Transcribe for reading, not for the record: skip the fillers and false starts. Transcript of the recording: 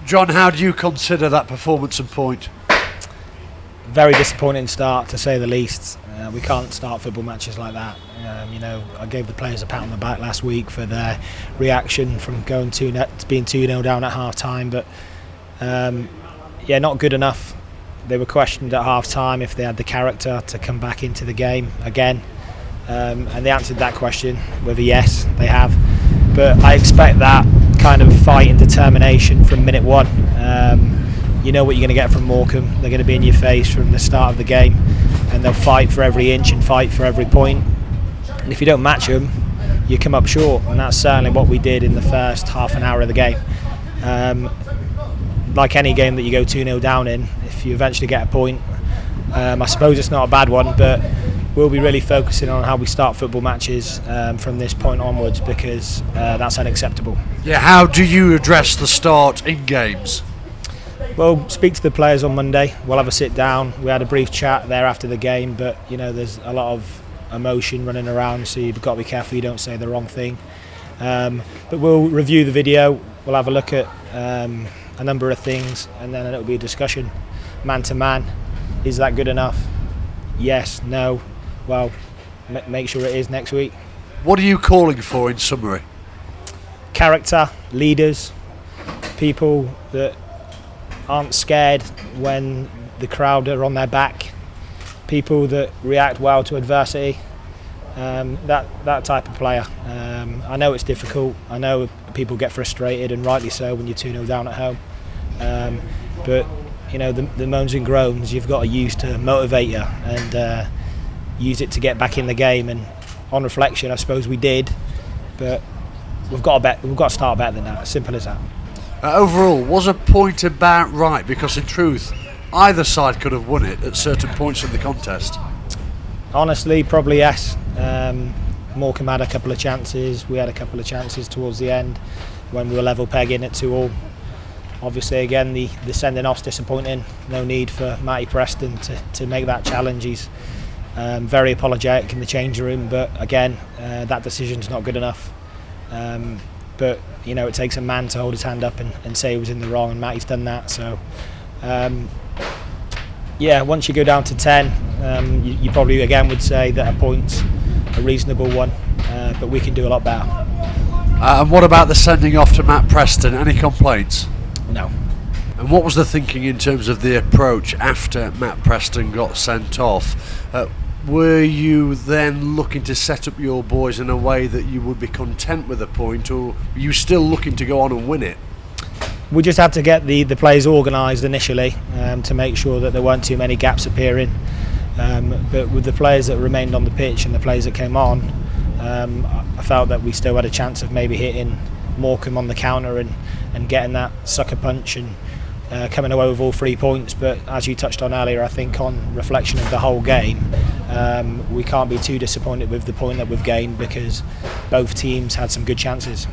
John, how do you consider that performance and point? Very disappointing start, to say the least. We can't start football matches like that. I gave the players a pat on the back last week for their reaction from being 2-0 down at half time, but not good enough. They were questioned at half time if they had the character to come back into the game again, and they answered that question with a yes, they have. But I expect that kind of fight and determination from minute one. You know what you're going to get from Morecambe. They're going to be in your face from the start of the game, and they'll fight for every inch and fight for every point. And if you don't match them, you come up short, and that's certainly what we did in the first half an hour of the game. Like any game that you go 2-0 down in, if you eventually get a point, I suppose it's not a bad one, but we'll be really focusing on how we start football matches from this point onwards, because that's unacceptable. Yeah, how do you address the start in games? Well, speak to the players on Monday. We'll have a sit down. We had a brief chat there after the game, but there's a lot of emotion running around, so you've got to be careful you don't say the wrong thing. But we'll review the video. We'll have a look at a number of things, and then it'll be a discussion, man to man. Is that good enough? Yes, no. Well, make sure it is next week. What are you calling for in summary? Character, leaders, people that aren't scared when the crowd are on their back, people that react well to adversity, that type of player. I know it's difficult. I know people get frustrated, and rightly so, when you're 2-0 down at home. But the moans and groans you've got to use to motivate you, and use it to get back in the game. And on reflection, I suppose we did, but we've got to start better than that. As simple as that. Overall, was a point about right? Because in truth, either side could have won it at certain points in the contest. Honestly, probably yes. Morecambe had a couple of chances. We had a couple of chances towards the end when we were level pegging at 2-2. Obviously, again, the sending off's disappointing. No need for Matty Preston to make that challenge. He's very apologetic in the change room, but again, that decision's not good enough. But it takes a man to hold his hand up and say he was in the wrong, and Matty's done that. So once you go down to 10, you probably again would say that a point's a reasonable one, but we can do a lot better. And what about the sending off to Matt Preston? Any complaints? No. And what was the thinking in terms of the approach after Matt Preston got sent off? Were you then looking to set up your boys in a way that you would be content with a point, or were you still looking to go on and win it? We just had to get the players organised initially to make sure that there weren't too many gaps appearing. But with the players that remained on the pitch and the players that came on, I felt that we still had a chance of maybe hitting Morecambe on the counter and getting that sucker punch and coming away with all 3 points. But as you touched on earlier, I think on reflection of the whole game, we can't be too disappointed with the point that we've gained, because both teams had some good chances.